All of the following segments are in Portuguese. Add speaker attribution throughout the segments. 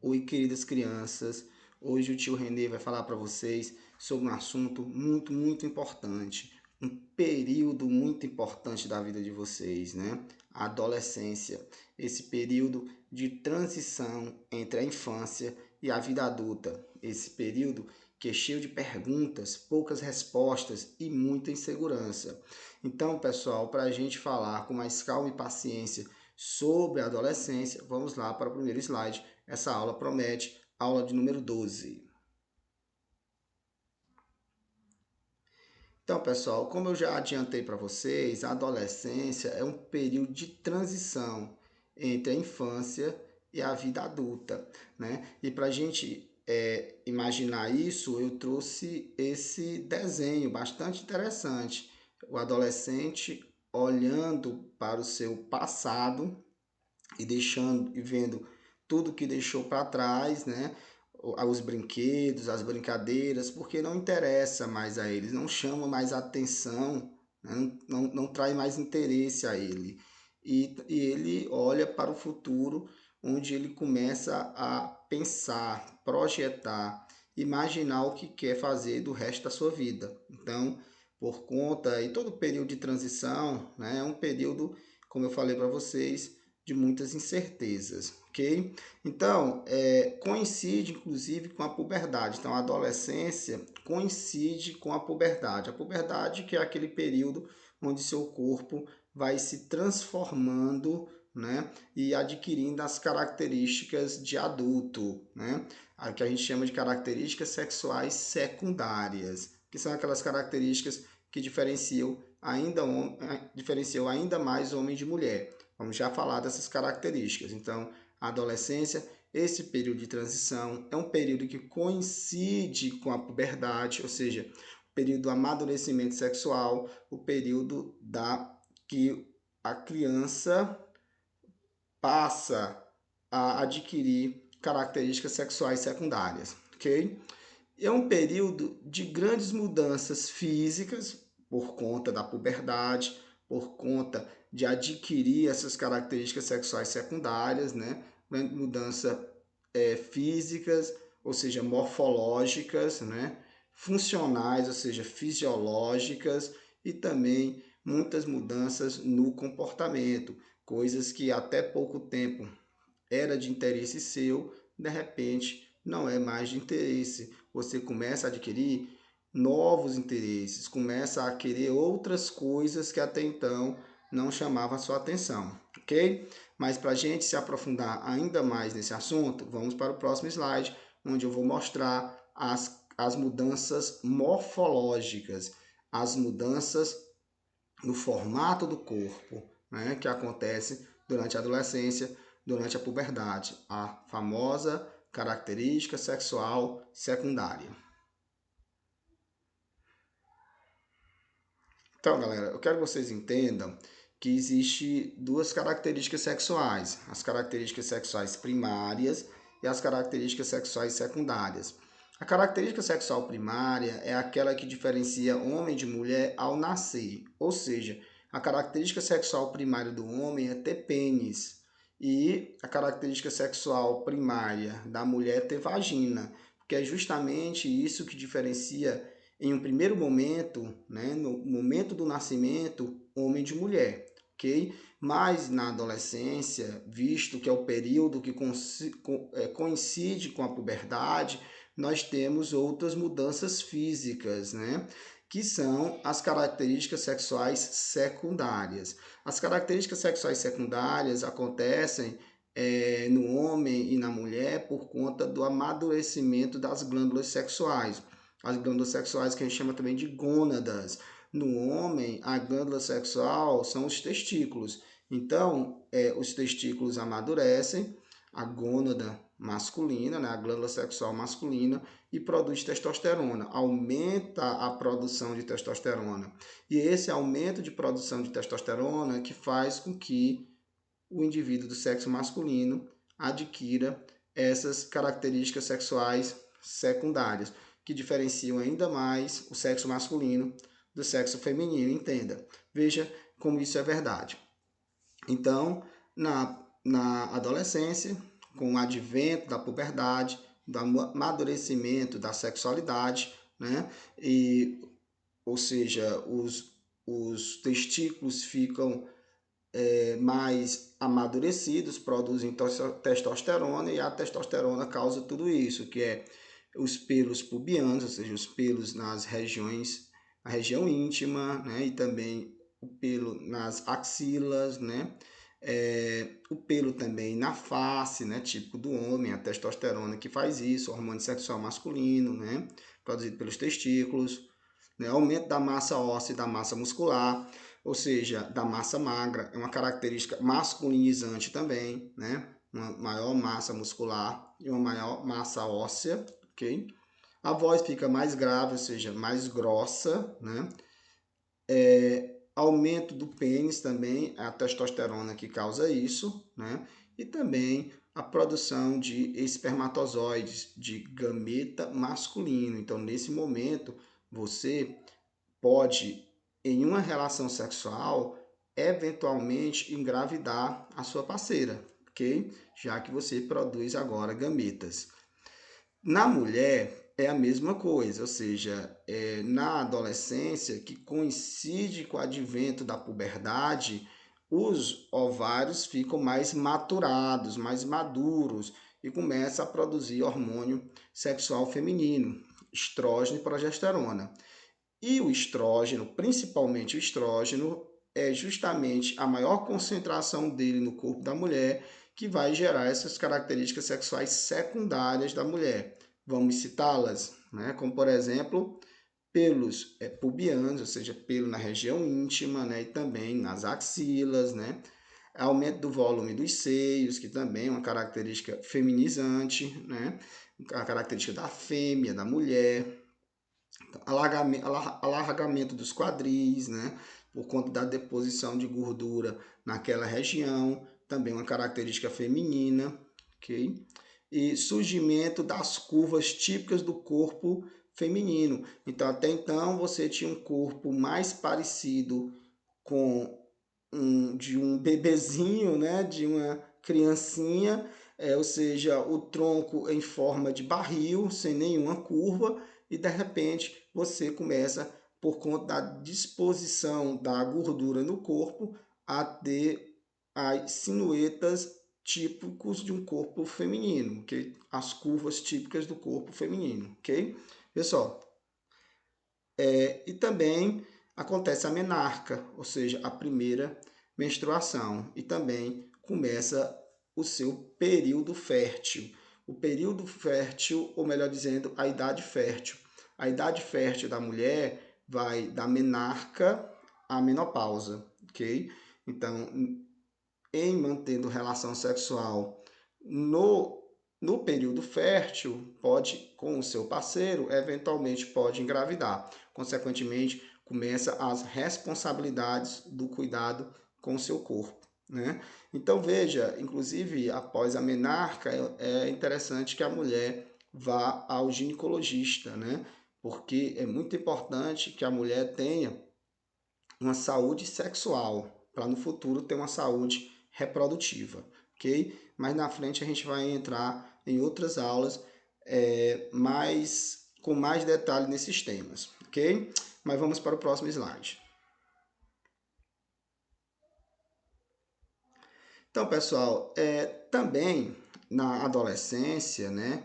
Speaker 1: Oi, queridas crianças. Hoje o tio Renê vai falar para vocês sobre um assunto muito importante, um período muito importante da vida de vocês, né? A adolescência, esse período de transição entre a infância e a vida adulta, esse período que é cheio de perguntas, poucas respostas e muita insegurança. Então, pessoal, para a gente falar com mais calma e paciência sobre a adolescência, vamos lá para o primeiro slide. Essa aula promete, aula de número 12. Então, pessoal, como eu já adiantei para vocês, a adolescência é um período de transição entre a infância e a vida adulta, né? E para a gente imaginar isso, eu trouxe esse desenho bastante interessante. O adolescente olhando para o seu passado e deixando e vendo tudo que deixou para trás, né? Os brinquedos, as brincadeiras, porque não interessa mais a eles, não chama mais atenção, né? Não traz mais interesse a ele. E ele olha para o futuro, onde ele começa a pensar, projetar, imaginar o que quer fazer do resto da sua vida. Então, por conta, e todo período de transição, né, é um período, como eu falei para vocês, de muitas incertezas, ok? Então, coincide inclusive com a puberdade. Então, a adolescência coincide com a puberdade. A puberdade que é aquele período onde seu corpo vai se transformando, né, e adquirindo as características de adulto, né? A que a gente chama de características sexuais secundárias, que são aquelas características que diferenciam ainda mais homem de mulher. Vamos já falar dessas características. Então, a adolescência, esse período de transição, é um período que coincide com a puberdade, ou seja, o período do amadurecimento sexual, o período que a criança passa a adquirir características sexuais secundárias, ok? É um período de grandes mudanças físicas por conta da puberdade, por conta de adquirir essas características sexuais secundárias, né? Mudanças físicas, ou seja, morfológicas, né? Funcionais, ou seja, fisiológicas, e também muitas mudanças no comportamento, coisas que até pouco tempo era de interesse seu, de repente não é mais de interesse. Você começa a adquirir novos interesses, começa a querer outras coisas que até então não chamavam a sua atenção, ok? Mas para a gente se aprofundar ainda mais nesse assunto, vamos para o próximo slide, onde eu vou mostrar as mudanças morfológicas, as mudanças no formato do corpo, né, que acontece durante a adolescência, durante a puberdade, a famosa característica sexual secundária. Então, galera, eu quero que vocês entendam que existe duas características sexuais, as características sexuais primárias e as características sexuais secundárias. A característica sexual primária é aquela que diferencia homem de mulher ao nascer, ou seja, a característica sexual primária do homem é ter pênis e a característica sexual primária da mulher é ter vagina, porque é justamente isso que diferencia em um primeiro momento, né, no momento do nascimento, homem de mulher, ok? Mas na adolescência, visto que é o período que coincide com a puberdade, nós temos outras mudanças físicas, né? Que são as características sexuais secundárias. As características sexuais secundárias acontecem no homem e na mulher por conta do amadurecimento das glândulas sexuais. As glândulas sexuais que a gente chama também de gônadas. No homem, a glândula sexual são os testículos. Então, os testículos amadurecem, a gônada masculina, né, a glândula sexual masculina, e produz testosterona, aumenta a produção de testosterona. E esse aumento de produção de testosterona que faz com que o indivíduo do sexo masculino adquira essas características sexuais secundárias, que diferenciam ainda mais o sexo masculino do sexo feminino, entenda. Veja como isso é verdade. Então, na adolescência, com o advento da puberdade, do amadurecimento da sexualidade, né? Ou seja, os testículos ficam mais amadurecidos, produzem testosterona e a testosterona causa tudo isso, que é os pelos pubianos, ou seja, os pelos nas regiões, na região íntima, né? E também o pelo nas axilas, né? O pelo também na face, né? Típico do homem, a testosterona que faz isso, o hormônio sexual masculino, né? Produzido pelos testículos, né? Aumento da massa óssea e da massa muscular, ou seja, da massa magra, é uma característica masculinizante também, né? Uma maior massa muscular e uma maior massa óssea, ok? A voz fica mais grave, ou seja, mais grossa, né? Aumento do pênis também, a testosterona que causa isso, né? E também a produção de espermatozoides, de gameta masculino. Então, nesse momento, você pode, em uma relação sexual, eventualmente engravidar a sua parceira, ok? Já que você produz agora gametas. Na mulher é a mesma coisa, ou seja, na adolescência, que coincide com o advento da puberdade, os ovários ficam mais maturados, mais maduros e começa a produzir hormônio sexual feminino, estrógeno e progesterona. E o estrógeno, principalmente o estrógeno, é justamente a maior concentração dele no corpo da mulher que vai gerar essas características sexuais secundárias da mulher. Vamos citá-las, né? Como por exemplo, pelos pubianos, ou seja, pelo na região íntima, né? E também nas axilas, né? Aumento do volume dos seios, que também é uma característica feminizante, né? A característica da fêmea, da mulher. Alargamento dos quadris, né? Por conta da deposição de gordura naquela região, também uma característica feminina, ok? E surgimento das curvas típicas do corpo feminino. Então, até então, você tinha um corpo mais parecido com de um bebezinho, né? De uma criancinha, ou seja, o tronco em forma de barril, sem nenhuma curva, e de repente você começa, por conta da disposição da gordura no corpo, a ter as sinuetas típicos de um corpo feminino, ok? As curvas típicas do corpo feminino, ok? Pessoal, e também acontece a menarca, ou seja, a primeira menstruação, e também começa o seu período fértil. O período fértil, ou melhor dizendo, a idade fértil. A idade fértil da mulher vai da menarca à menopausa, ok? Então, em mantendo relação sexual no período fértil, pode, com o seu parceiro, eventualmente pode engravidar. Consequentemente, começa as responsabilidades do cuidado com o seu corpo, né? Então veja, inclusive após a menarca, é interessante que a mulher vá ao ginecologista, né? Porque é muito importante que a mulher tenha uma saúde sexual, para no futuro ter uma saúde reprodutiva, ok? Mas na frente a gente vai entrar em outras aulas com mais detalhe nesses temas, ok? Mas vamos para o próximo slide. Então, pessoal, também na adolescência, né,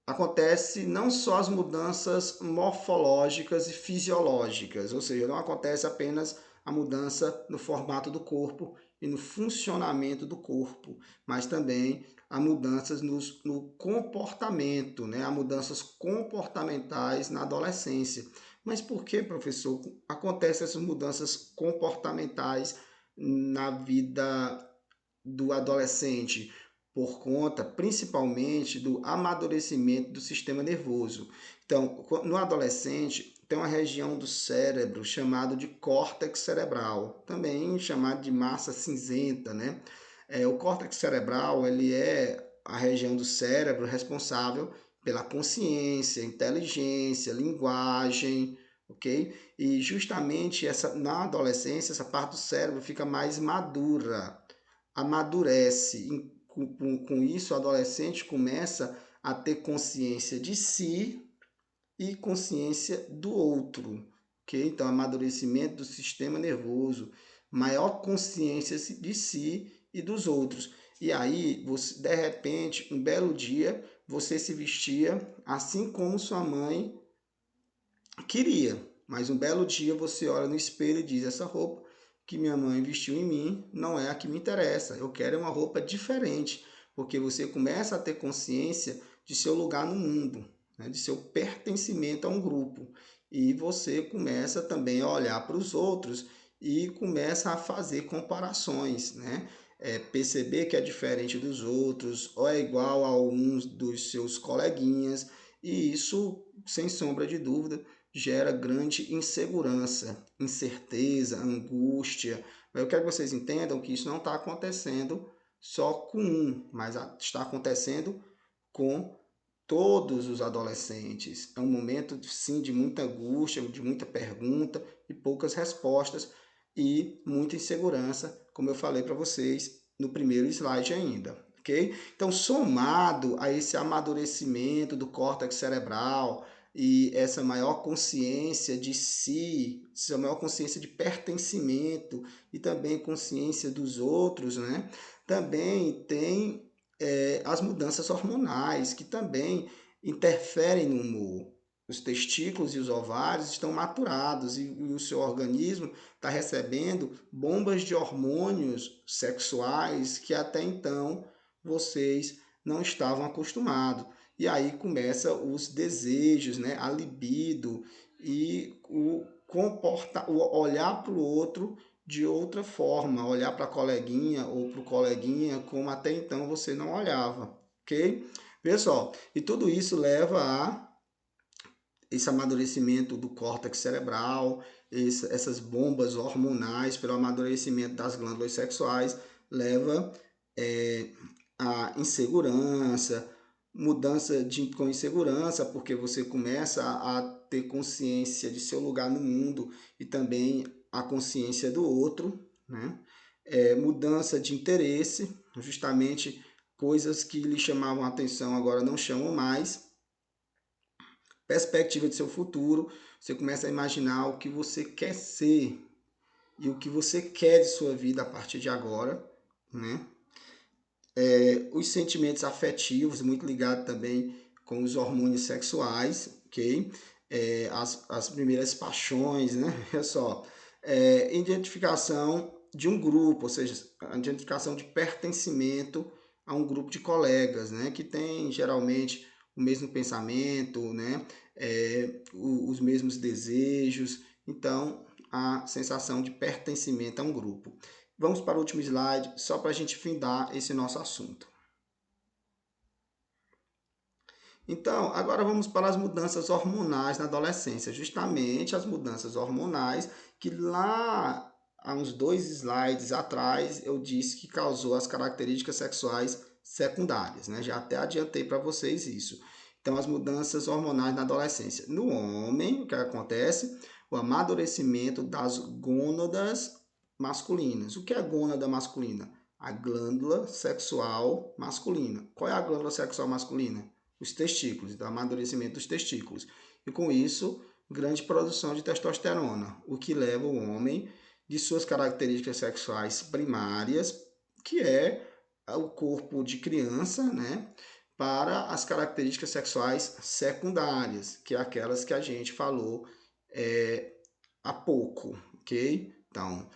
Speaker 1: acontece não só as mudanças morfológicas e fisiológicas, ou seja, não acontece apenas a mudança no formato do corpo e no funcionamento do corpo, mas também há mudanças no comportamento, né? Há mudanças comportamentais na adolescência. Mas por que, professor, acontecem essas mudanças comportamentais na vida do adolescente? Por conta, principalmente, do amadurecimento do sistema nervoso. Então, no adolescente, tem uma região do cérebro chamada de córtex cerebral, também chamado de massa cinzenta, né? O córtex cerebral, ele é a região do cérebro responsável pela consciência, inteligência, linguagem, ok? E justamente na adolescência, essa parte do cérebro fica mais madura, amadurece, com isso, o adolescente começa a ter consciência de si e consciência do outro, ok? Então, amadurecimento do sistema nervoso, maior consciência de si e dos outros. E aí, você, de repente, um belo dia, você se vestia assim como sua mãe queria. Mas um belo dia você olha no espelho e diz: essa roupa que minha mãe vestiu em mim não é a que me interessa. Eu quero uma roupa diferente, porque você começa a ter consciência de seu lugar no mundo, né? De seu pertencimento a um grupo. E você começa também a olhar para os outros e começa a fazer comparações, né? Perceber que é diferente dos outros, ou é igual a alguns dos seus coleguinhas, e isso, sem sombra de dúvida, gera grande insegurança, incerteza, angústia. Eu quero que vocês entendam que isso não está acontecendo só com um, mas está acontecendo com todos os adolescentes. É um momento, sim, de muita angústia, de muita pergunta e poucas respostas e muita insegurança, como eu falei para vocês no primeiro slide ainda. Ok? Então, somado a esse amadurecimento do córtex cerebral e essa maior consciência de si, essa maior consciência de pertencimento e também consciência dos outros, né? Também tem as mudanças hormonais, que também interferem no humor. Os testículos e os ovários estão maturados e o seu organismo está recebendo bombas de hormônios sexuais que até então vocês não estavam acostumados. E aí começa os desejos, né? A libido e o olhar para o outro de outra forma, olhar para a coleguinha ou para o coleguinha como até então você não olhava, ok? Pessoal, e tudo isso leva a esse amadurecimento do córtex cerebral, essas bombas hormonais pelo amadurecimento das glândulas sexuais, leva a insegurança, com insegurança, porque você começa a ter consciência de seu lugar no mundo e também a consciência do outro, né? Mudança de interesse, justamente coisas que lhe chamavam a atenção agora não chamam mais. Perspectiva de seu futuro, você começa a imaginar o que você quer ser e o que você quer de sua vida a partir de agora, né? Os sentimentos afetivos, muito ligado também com os hormônios sexuais, ok? As primeiras paixões, né? Olha só. Identificação de um grupo, ou seja, a identificação de pertencimento a um grupo de colegas, né? Que tem geralmente o mesmo pensamento, né? Os mesmos desejos. Então, a sensação de pertencimento a um grupo. Vamos para o último slide, só para a gente findar esse nosso assunto. Então, agora vamos para as mudanças hormonais na adolescência. Justamente as mudanças hormonais que lá há uns 2 slides atrás eu disse que causou as características sexuais secundárias, né? Já até adiantei para vocês isso. Então, as mudanças hormonais na adolescência. No homem, o que acontece? O amadurecimento das gônadas masculinas. O que é a gônada masculina? A glândula sexual masculina. Qual é a glândula sexual masculina? Os testículos, do amadurecimento dos testículos. E com isso, grande produção de testosterona, o que leva o homem de suas características sexuais primárias, que é o corpo de criança, né, para as características sexuais secundárias, que é aquelas que a gente falou há pouco, ok? Então,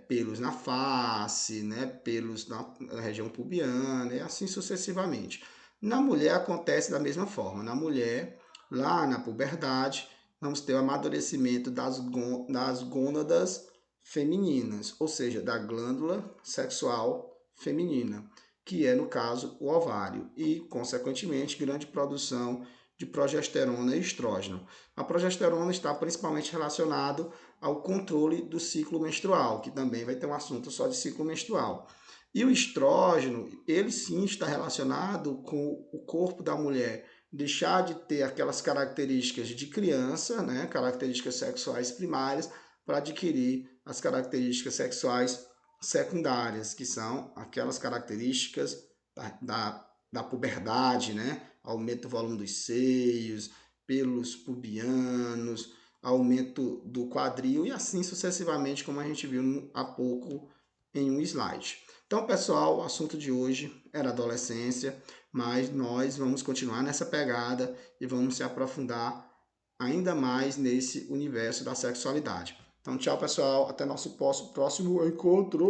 Speaker 1: pelos na face, né, pelos na região pubiana e assim sucessivamente. Na mulher acontece da mesma forma. Na mulher, lá na puberdade, vamos ter o amadurecimento das gônadas femininas, ou seja, da glândula sexual feminina, que é, no caso, o ovário, e, consequentemente, grande produção de progesterona e estrógeno. A progesterona está principalmente relacionado ao controle do ciclo menstrual, que também vai ter um assunto só de ciclo menstrual. E o estrógeno, ele sim está relacionado com o corpo da mulher deixar de ter aquelas características de criança, né, características sexuais primárias, para adquirir as características sexuais secundárias, que são aquelas características da puberdade, né? Aumento do volume dos seios, pelos pubianos, aumento do quadril e assim sucessivamente, como a gente viu há pouco em um slide. Então, pessoal, o assunto de hoje era adolescência, mas nós vamos continuar nessa pegada e vamos se aprofundar ainda mais nesse universo da sexualidade. Então, tchau, pessoal. Até nosso próximo encontro.